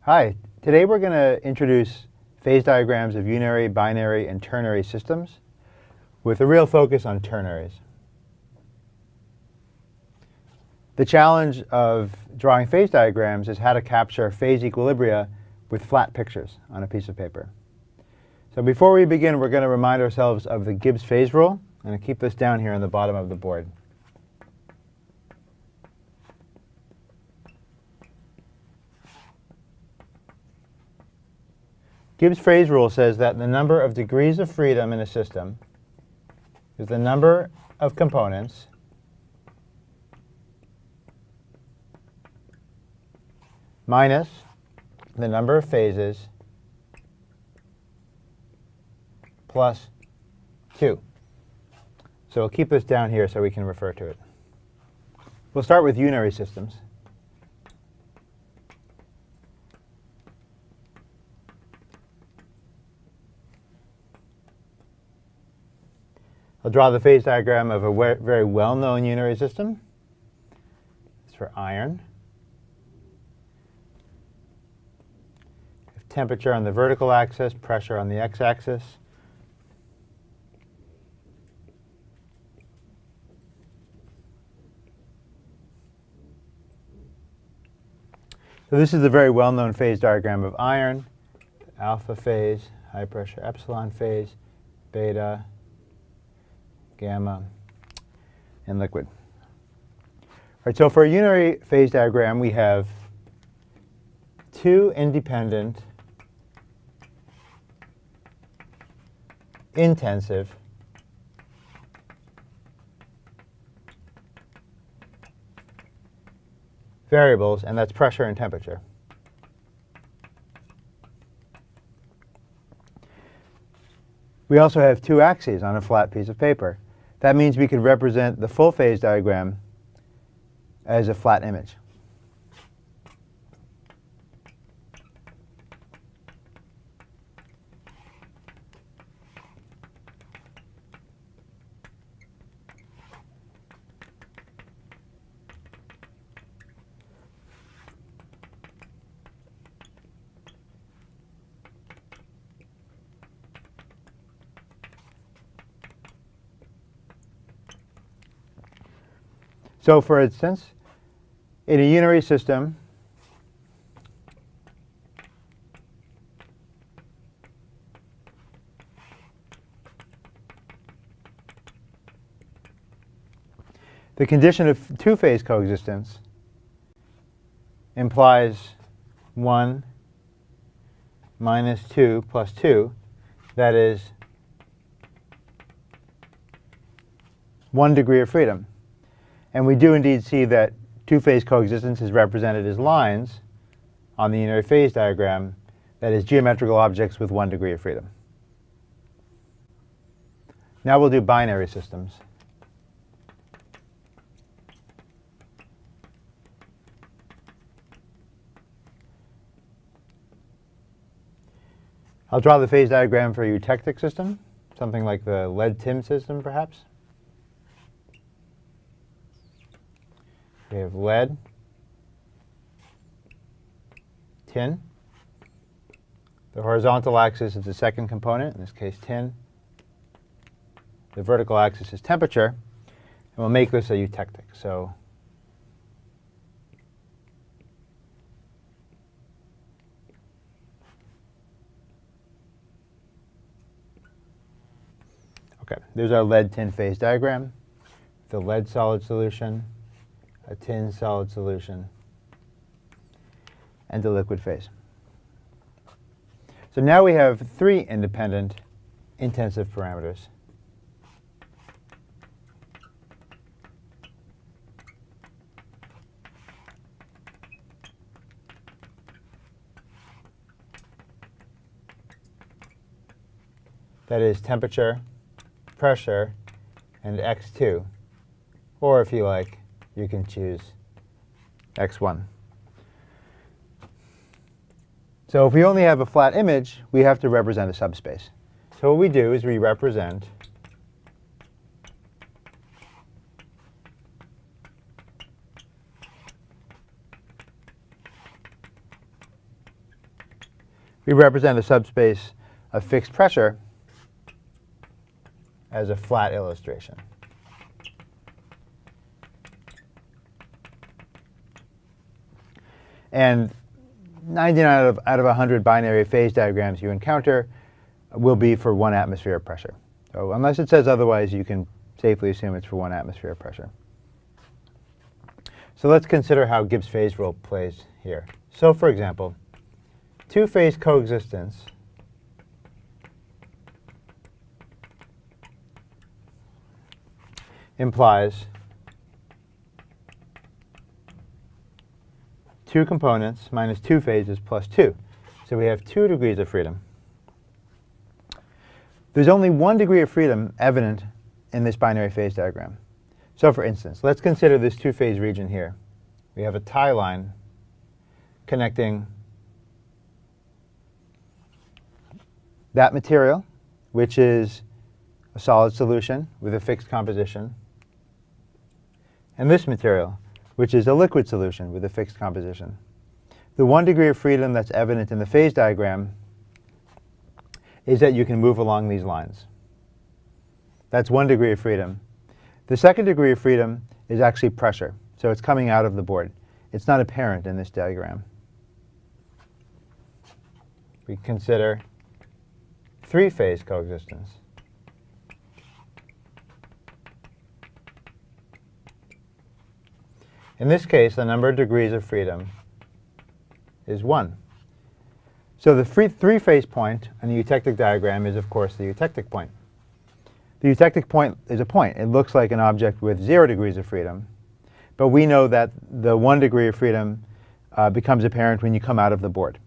Hi, today we're going to introduce phase diagrams of unary, binary, and ternary systems with a real focus on ternaries. The challenge of drawing phase diagrams is how to capture phase equilibria with flat pictures on a piece of paper. So before we begin, we're going to remind ourselves of the Gibbs phase rule. I'm going to keep this down here on the bottom of the board. Gibbs phase rule says that the number of degrees of freedom in a system is the number of components minus the number of phases plus 2. So we'll keep this down here so we can refer to it. We'll start with unary systems. I'll draw the phase diagram of a very well-known unary system. It's for iron. Temperature on the vertical axis, pressure on the x-axis. So this is a very well-known phase diagram of iron. Alpha phase, high pressure epsilon phase, beta, gamma, and liquid. All right, so for a unary phase diagram, we have two independent intensive variables, and that's pressure and temperature. We also have two axes on a flat piece of paper. That means we could represent the full phase diagram as a flat image. So for instance, in a unary system, the condition of two-phase coexistence implies 1 minus 2 plus 2, that is 1 degree of freedom. And we do indeed see that two-phase coexistence is represented as lines on the unary phase diagram, that is geometrical objects with 1 degree of freedom. Now we'll do binary systems. I'll draw the phase diagram for a eutectic system, something like the lead-tin system, perhaps. We have lead, tin. The horizontal axis is the second component, in this case tin. The vertical axis is temperature, and we'll make this a eutectic. So okay, there's our lead-tin phase diagram. The lead solid solution, a tin solid solution, and a liquid phase. So now we have three independent intensive parameters. That is temperature, pressure, and x2, or if you like, you can choose x1. So if we only have a flat image, we have to represent a subspace. So what we do is we represent we represent a subspace of fixed pressure as a flat illustration. And 99 out of 100 binary phase diagrams you encounter will be for 1 atmosphere of pressure. So unless it says otherwise, you can safely assume it's for 1 atmosphere of pressure. So let's consider how Gibbs phase rule plays here. So for example, two-phase coexistence implies two components minus two phases plus 2. So we have 2 degrees of freedom. There's only 1 degree of freedom evident in this binary phase diagram. So for instance, let's consider this two-phase region here. We have a tie line connecting that material, which is a solid solution with a fixed composition, and this material, which is a liquid solution with a fixed composition. The 1 degree of freedom that's evident in the phase diagram is that you can move along these lines. That's 1 degree of freedom. The second degree of freedom is actually pressure, so it's coming out of the board. It's not apparent in this diagram. We consider three-phase coexistence. In this case, the number of degrees of freedom is 1. So the three-phase point on the eutectic diagram is, of course, the eutectic point. The eutectic point is a point. It looks like an object with 0 degrees of freedom. But we know that the 1 degree of freedom becomes apparent when you come out of the board.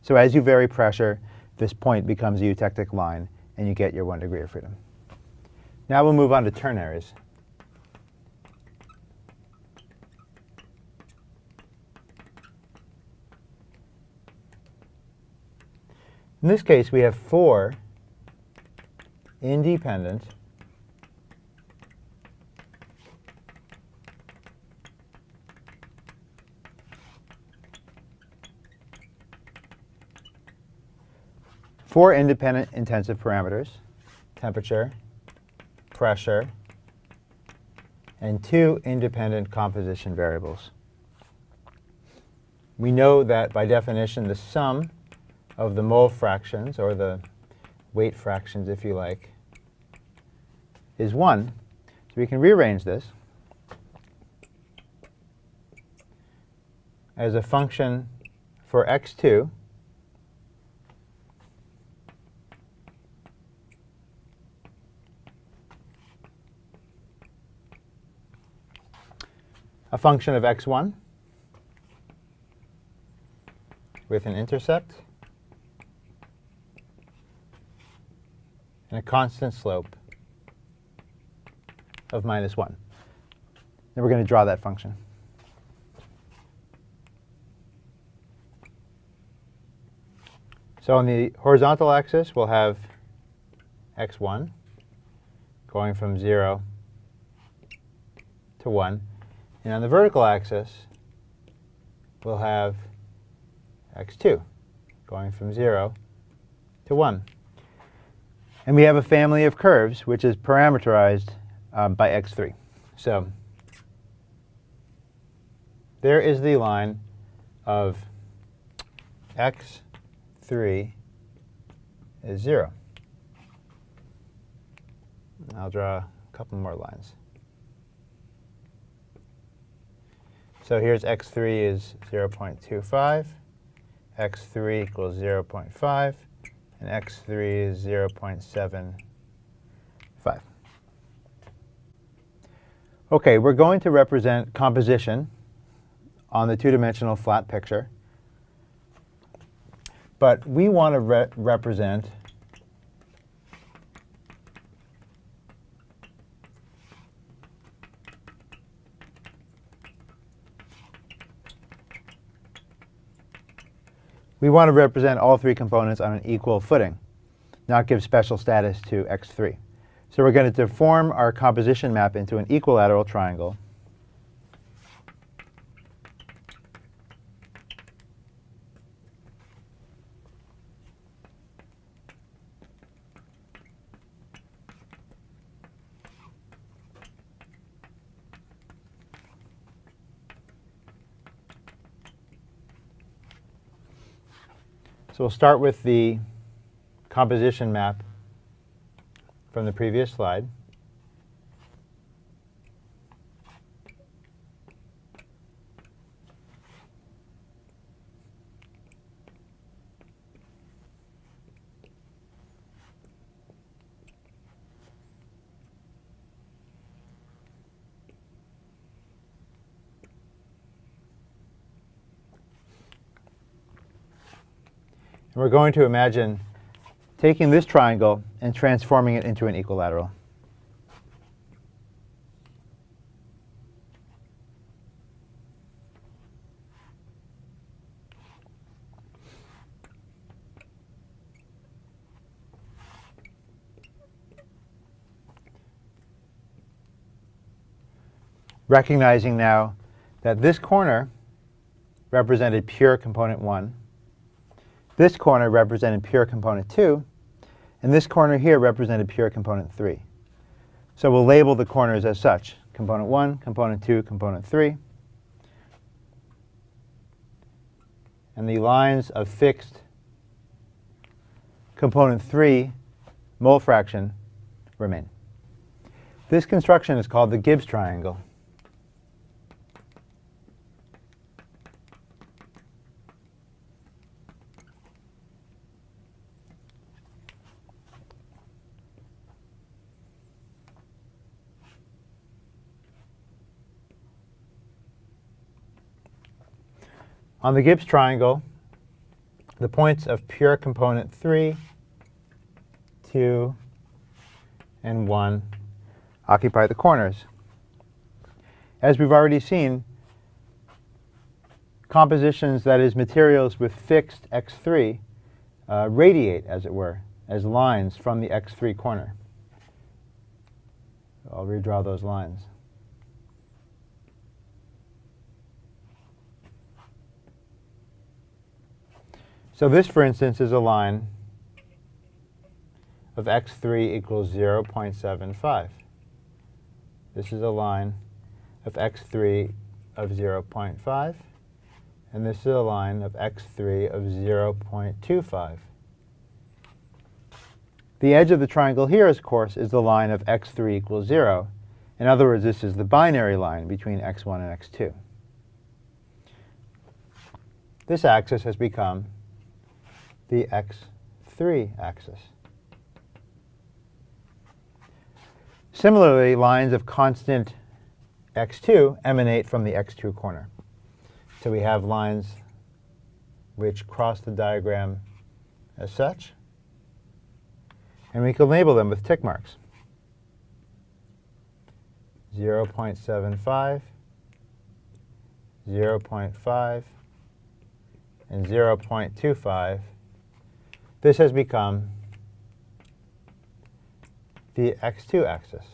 So as you vary pressure, this point becomes a eutectic line, and you get your 1 degree of freedom. Now we'll move on to ternaries. In this case, we have 4 independent intensive parameters: temperature, pressure, and 2 independent composition variables. We know that by definition the sum of the mole fractions, or the weight fractions if you like, is 1. So we can rearrange this as a function for x2 a function of x1 with an intercept and a constant slope of -1. Then we're going to draw that function. So on the horizontal axis, we'll have x1 going from 0 to 1. And on the vertical axis, we'll have x2 going from 0 to 1. And we have a family of curves which is parameterized by x3. So there is the line of x3 is 0. I'll draw a couple more lines. So here's x3 is 0.25, x3 equals 0.5, and x3 is 0.75. OK, we're going to represent composition on the two-dimensional flat picture. But we want to represent all 3 components on an equal footing, not give special status to x3. So we're going to deform our composition map into an equilateral triangle. So we'll start with the composition map from the previous slide. And we're going to imagine taking this triangle and transforming it into an equilateral. Recognizing now that this corner represented pure component 1, this corner represented pure component 2, and this corner here represented pure component 3. So we'll label the corners as such: component 1, component 2, component 3. And the lines of fixed component 3 mole fraction remain. This construction is called the Gibbs triangle. On the Gibbs triangle, the points of pure component 3, 2, and 1 occupy the corners. As we've already seen, compositions, that is, materials with fixed x3, radiate, as it were, as lines from the x3 corner. I'll redraw those lines. So this, for instance, is a line of x3 equals 0.75. This is a line of x3 of 0.5. And this is a line of x3 of 0.25. The edge of the triangle here, of course, is the line of x3 equals 0. In other words, this is the binary line between x1 and x2. This axis has become the x3 axis. Similarly, lines of constant x2 emanate from the x2 corner. So we have lines which cross the diagram as such, and we can label them with tick marks. 0.75, 0.5, and 0.25. This has become the x2 axis.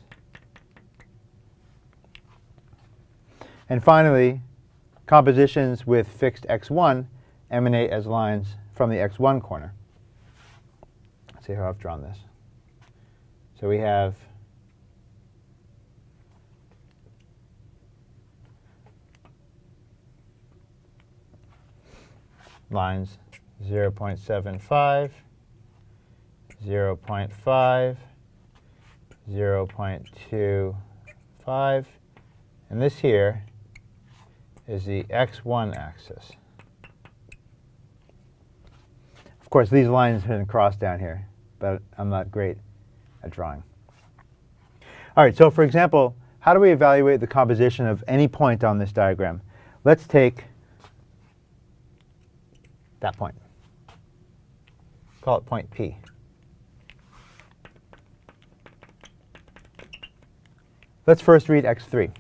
And finally, compositions with fixed x1 emanate as lines from the x1 corner. Let's see how I've drawn this. So we have lines 0.75, 0.5, 0.25, and this here is the x1 axis. Of course, these lines have been crossed down here, but I'm not great at drawing. All right, so for example, how do we evaluate the composition of any point on this diagram? Let's take that point. Call it point P. Let's first read x3.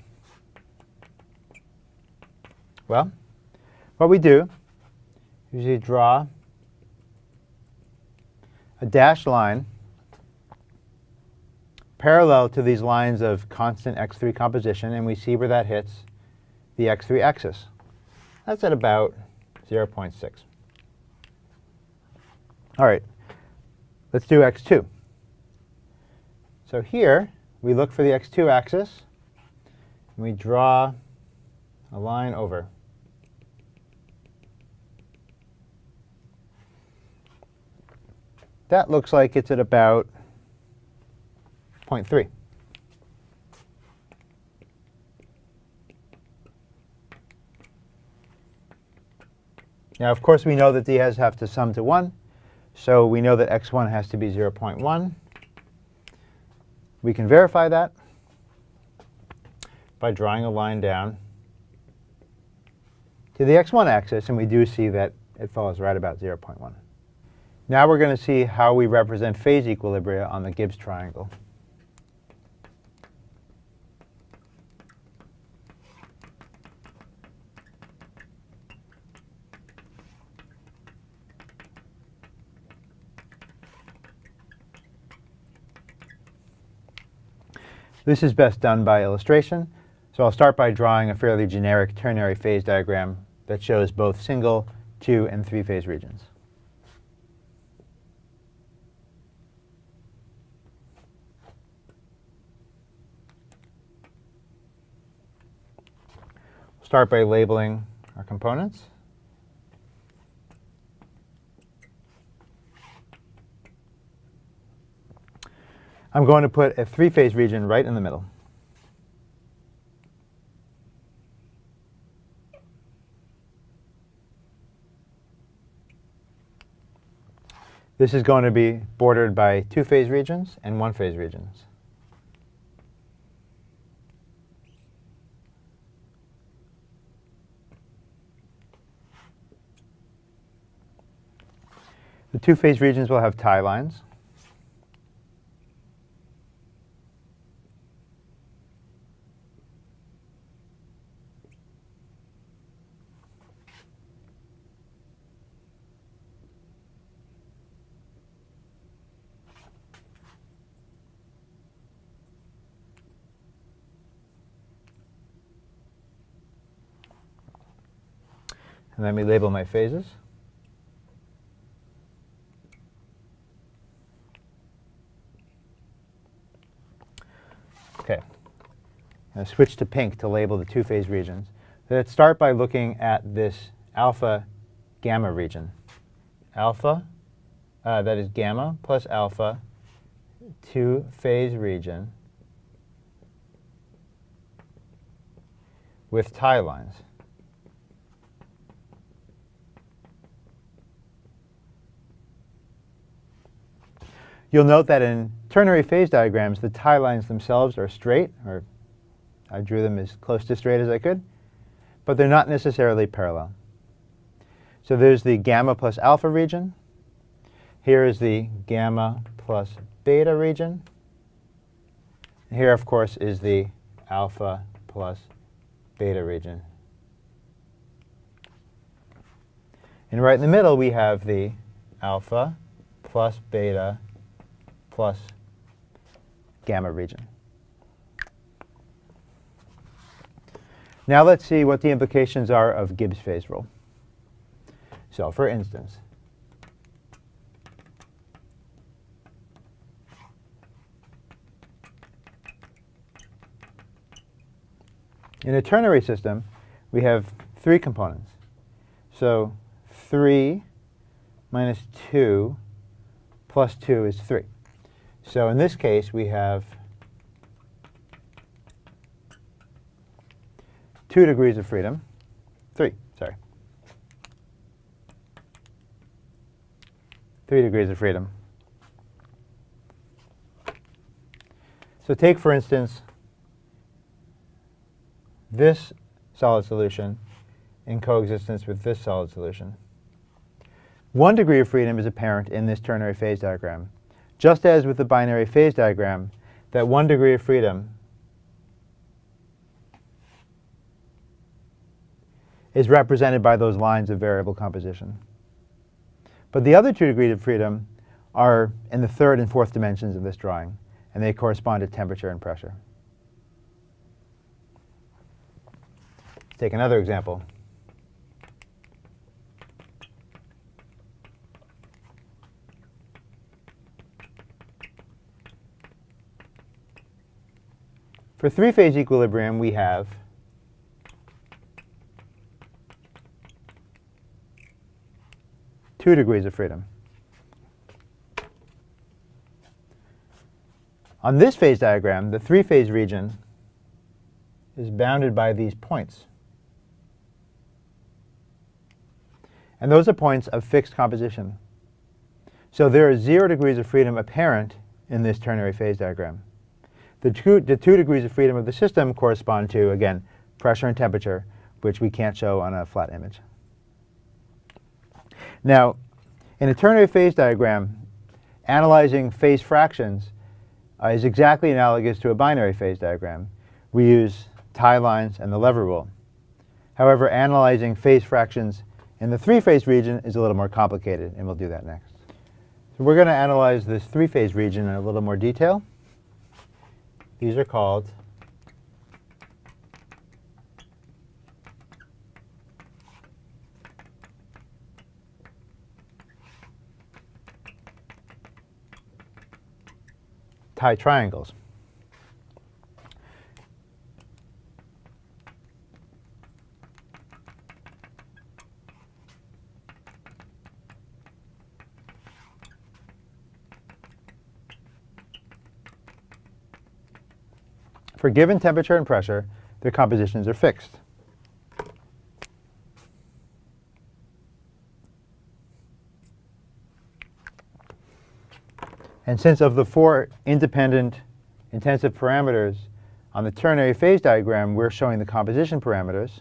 Well, what we do is we draw a dashed line parallel to these lines of constant x3 composition, and we see where that hits the x3 axis. That's at about 0.6. All right, let's do x2. So here, we look for the x2 axis, and we draw a line over. that looks like it's at about 0.3. Now, of course, we know that these have to sum to 1. So we know that x1 has to be 0.1. We can verify that by drawing a line down to the x1 axis, and we do see that it follows right about 0.1. Now we're going to see how we represent phase equilibria on the Gibbs triangle. This is best done by illustration. So I'll start by drawing a fairly generic ternary phase diagram that shows both single, 2, and 3 phase regions. Start by labeling our components. I'm going to put a 3-phase region right in the middle. This is going to be bordered by 2-phase regions and 1-phase regions. The 2-phase regions will have tie lines. And let me label my phases. OK. I'm going to switch to pink to label the 2-phase regions. Let's start by looking at this alpha gamma region. Alpha, that is gamma plus alpha, 2-phase region with tie lines. You'll note that in ternary phase diagrams, the tie lines themselves are straight, or I drew them as close to straight as I could, but they're not necessarily parallel. So there's the gamma plus alpha region. Here is the gamma plus beta region. Here, of course, is the alpha plus beta region. And right in the middle, we have the alpha plus beta plus gamma region. Now let's see what the implications are of Gibbs phase rule. So for instance, in a ternary system, we have 3 components. So 3 minus 2 plus 2 is 3. So in this case, we have 2 degrees of freedom. 3 degrees of freedom. So take, for instance, this solid solution in coexistence with this solid solution. 1 degree of freedom is apparent in this ternary phase diagram. Just as with the binary phase diagram, that 1 degree of freedom is represented by those lines of variable composition. But the other 2 degrees of freedom are in the 3rd and 4th dimensions of this drawing, and they correspond to temperature and pressure. Let's take another example. For 3-phase equilibrium, we have two degrees of freedom. On this phase diagram, the three-phase region is bounded by these points. And those are points of fixed composition. So there are 0 degrees of freedom apparent in this ternary phase diagram. The two degrees of freedom of the system correspond to, again, pressure and temperature, which we can't show on a flat image. Now, in a ternary phase diagram, analyzing phase fractions is exactly analogous to a binary phase diagram. We use tie lines and the lever rule. However, analyzing phase fractions in the three-phase region is a little more complicated, and we'll do that next. So we're going to analyze this three-phase region in a little more detail. These are called tie triangles. For given temperature and pressure, their compositions are fixed. And since of the 4 independent intensive parameters on the ternary phase diagram, we're showing the composition parameters,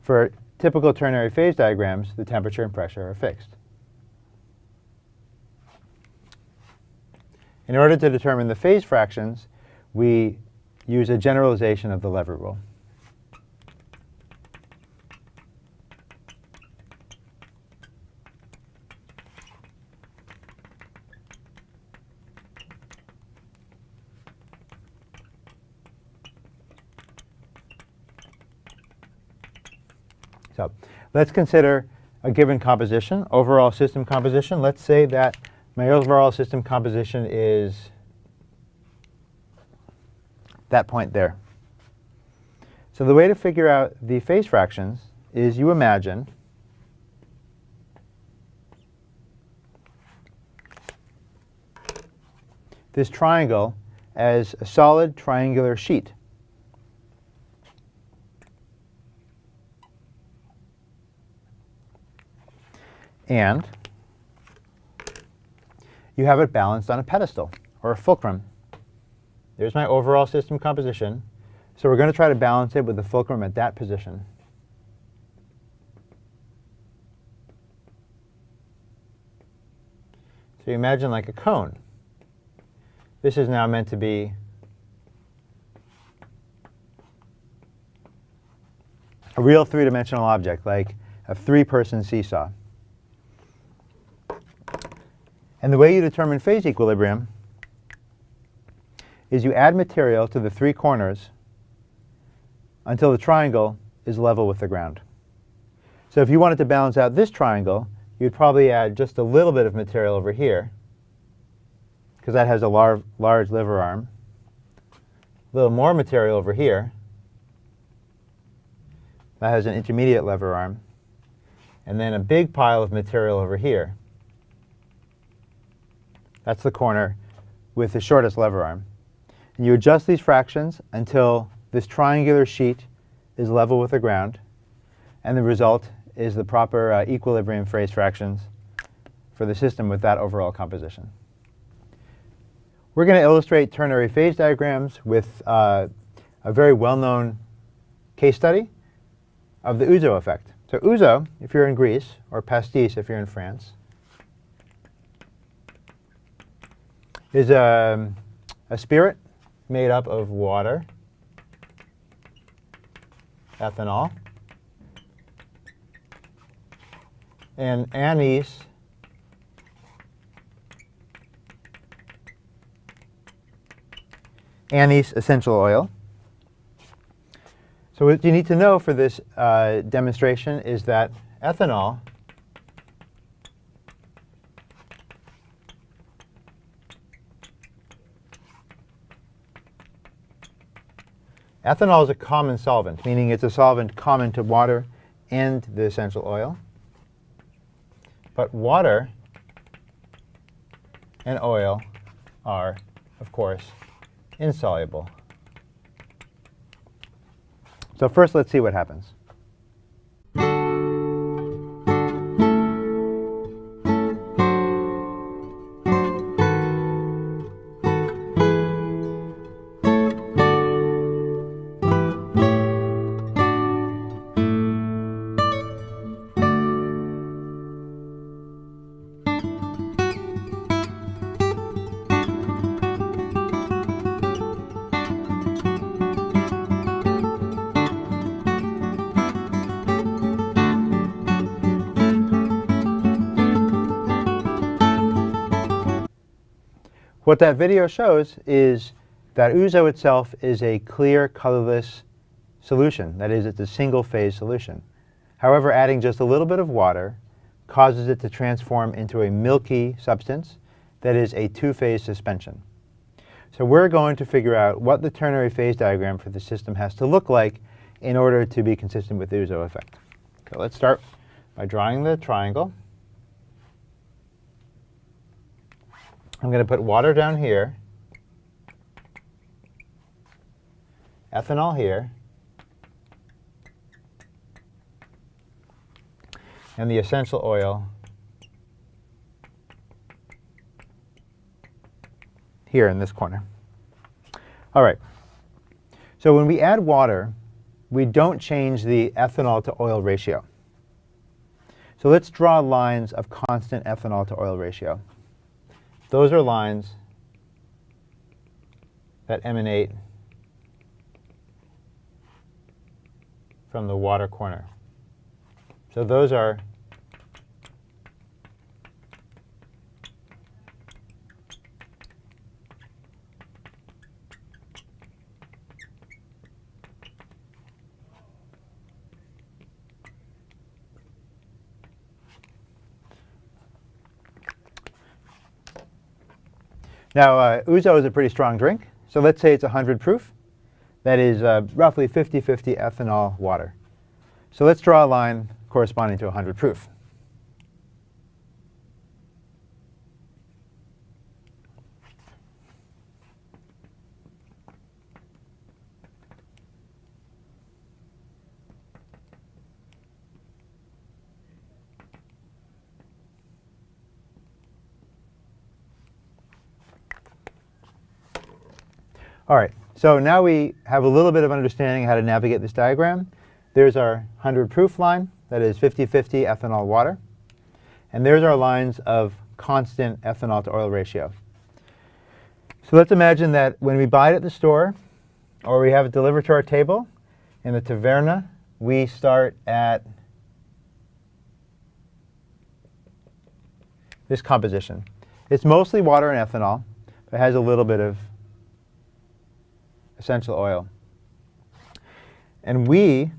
for typical ternary phase diagrams, the temperature and pressure are fixed. In order to determine the phase fractions, we use a generalization of the lever rule. So let's consider a given composition, overall system composition. Let's say that my overall system composition is that point there. So the way to figure out the phase fractions is you imagine this triangle as a solid triangular sheet. And you have it balanced on a pedestal or a fulcrum. There's my overall system composition. So we're going to try to balance it with the fulcrum at that position. So you imagine like a cone. This is now meant to be a real three-dimensional object, like a three-person seesaw. And the way you determine phase equilibrium is you add material to the 3 corners until the triangle is level with the ground. So if you wanted to balance out this triangle, you'd probably add just a little bit of material over here, because that has a large lever arm. A little more material over here. That has an intermediate lever arm. And then a big pile of material over here. That's the corner with the shortest lever arm. And you adjust these fractions until this triangular sheet is level with the ground. And the result is the proper equilibrium phase fractions for the system with that overall composition. We're going to illustrate ternary phase diagrams with a very well-known case study of the Ouzo effect. So Ouzo, if you're in Greece, or pastis if you're in France, is a spirit made up of water, ethanol, and anise essential oil. So what you need to know for this demonstration is that ethanol is a common solvent, meaning it's a solvent common to water and the essential oil. But water and oil are of course, insoluble. So first, let's see what happens. What that video shows is that Ouzo itself is a clear, colorless solution. That is, it's a single-phase solution. However, adding just a little bit of water causes it to transform into a milky substance that is a two-phase suspension. So we're going to figure out what the ternary phase diagram for the system has to look like in order to be consistent with the Ouzo effect. So let's start by drawing the triangle. I'm going to put water down here, ethanol here, and the essential oil here in this corner. All right. So when we add water, we don't change the ethanol to oil ratio. So let's draw lines of constant ethanol to oil ratio. Those are lines that emanate from the water corner. So those are Now, Ouzo is a pretty strong drink, so let's say it's 100 proof. That is roughly 50-50 ethanol water. So let's draw a line corresponding to 100 proof. All right, so now we have a little bit of understanding how to navigate this diagram. There's our 100 proof line, that is 50-50 ethanol water. And there's our lines of constant ethanol to oil ratio. So let's imagine that when we buy it at the store, or we have it delivered to our table, in the taverna, we start at this composition. It's mostly water and ethanol, but it has a little bit of essential oil. And we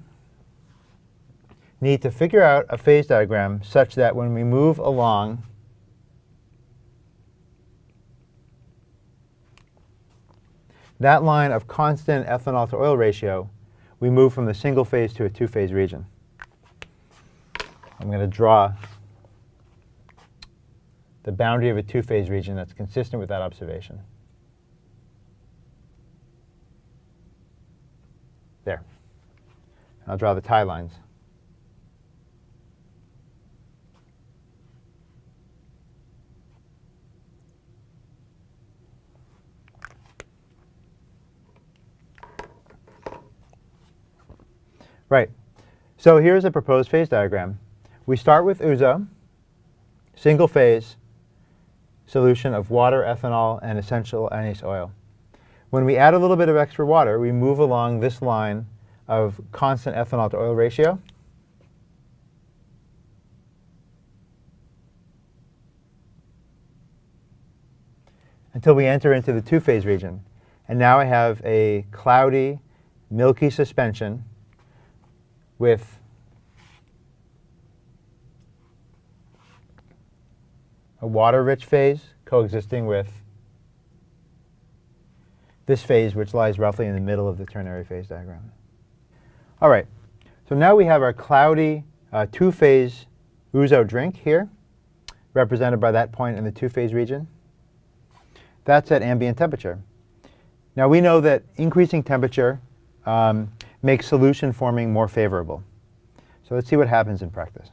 need to figure out a phase diagram such that when we move along that line of constant ethanol to oil ratio, we move from the single phase to a two-phase region. I'm going to draw the boundary of a two-phase region that's consistent with that observation. There. And I'll draw the tie lines. Right. So here's a proposed phase diagram. We start with Ouzo, single phase solution of water, ethanol, and essential anise oil. When we add a little bit of extra water, we move along this line of constant ethanol to oil ratio. Until we enter into the two-phase region. And now I have a cloudy, milky suspension with a water-rich phase coexisting with this phase, which lies roughly in the middle of the ternary phase diagram. All right, so now we have our cloudy two-phase Ouzo drink here, represented by that point in the two-phase region. That's at ambient temperature. Now we know that increasing temperature makes solution forming more favorable. So let's see what happens in practice.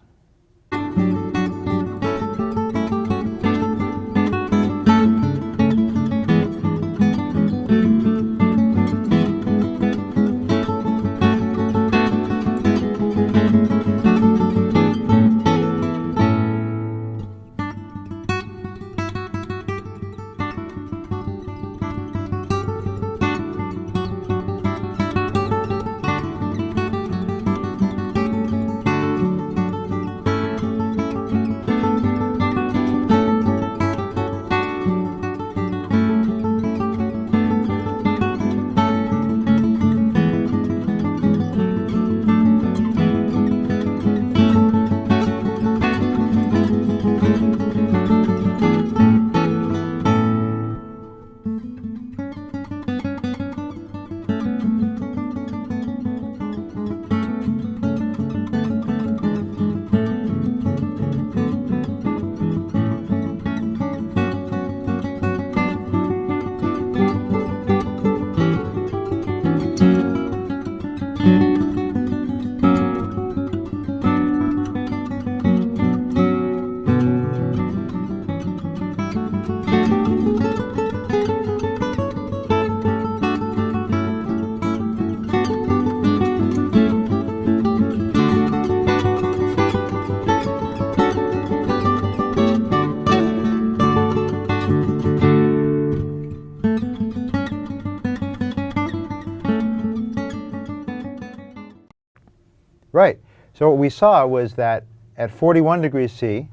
Right. So what we saw was that at 41 degrees C,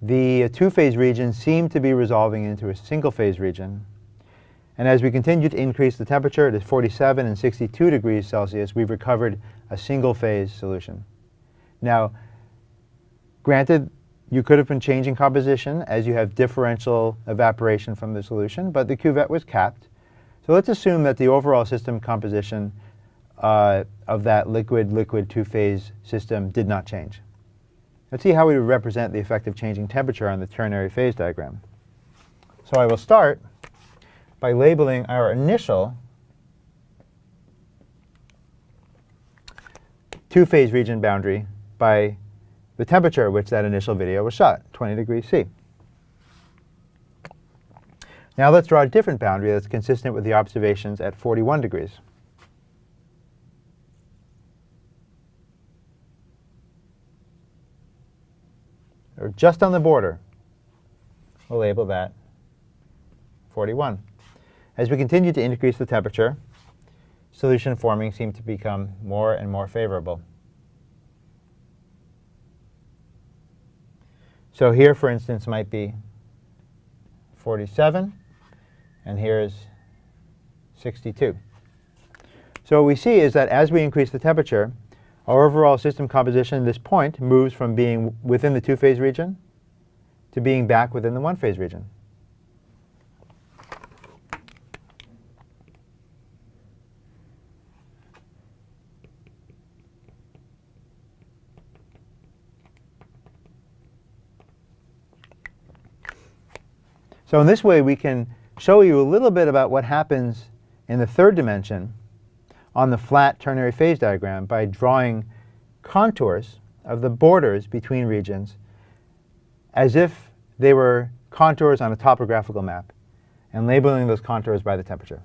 the two-phase region seemed to be resolving into a single-phase region. And as we continue to increase the temperature to 47 and 62 degrees Celsius, we've recovered a single-phase solution. Now, granted, you could have been changing composition as you have differential evaporation from the solution, but the cuvette was capped. So let's assume that the overall system composition of that liquid-liquid two-phase system did not change. Let's see how we would represent the effect of changing temperature on the ternary phase diagram. So I will start by labeling our initial two-phase region boundary by the temperature at which that initial video was shot, 20 degrees C. Now let's draw a different boundary that's consistent with the observations at 41 degrees. Or just on the border. We'll label that 41. As we continue to increase the temperature, solution forming seemed to become more and more favorable. So here, for instance, might be 47, and here's 62. So what we see is that as we increase the temperature, our overall system composition at this point moves from being within the two-phase region to being back within the one-phase region. So in this way, we can show you a little bit about what happens in the third dimension on the flat ternary phase diagram by drawing contours of the borders between regions as if they were contours on a topographical map and labeling those contours by the temperature.